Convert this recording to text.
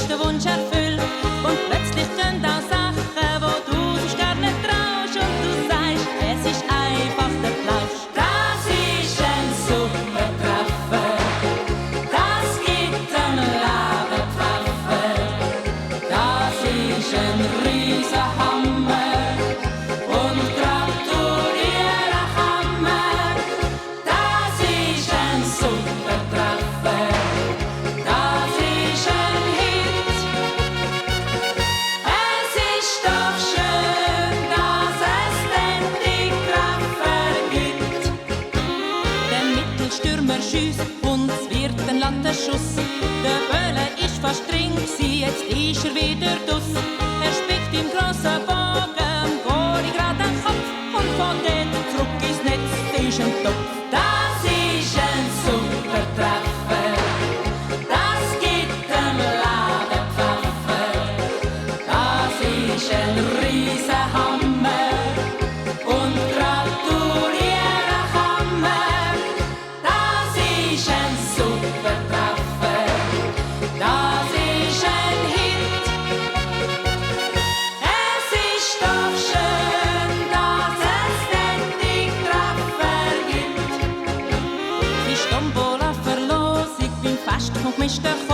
grössten Wunsch erfüllt. Und plötzlich tun da Sachen, wo du sonst gar nicht traust. Und du sagst, es ist einfach der Plausch. Das ist ein super Treffer, das gibt ein Lebenpfeffer. Das ist ein Riesenhammer und gratulieren kann man. Das ist ein super Treffer, das ist ein Hit. Es ist doch schön, dass es den Treffer gibt. Der Mittelstürmer schießt und es wird ein Lattenschuss. Der Böhle ist fast drin gsi, jetzt ist er wieder dus. Er spickt im grossen Bogen, Goalie grad an den Kopf und von dort zurück ins Netz ist ein Topf. Das ist ein super Treffer, das gibt ein Lebenpfeffer. Das ist ein Riesenhammer und gratulieren kann man. Das ist ein super Treffer, das ist ein Hit. Es ist doch schön, dass es den Treffer gibt. Die Tombola-Verlosung beim Fest vom gemischten Chor.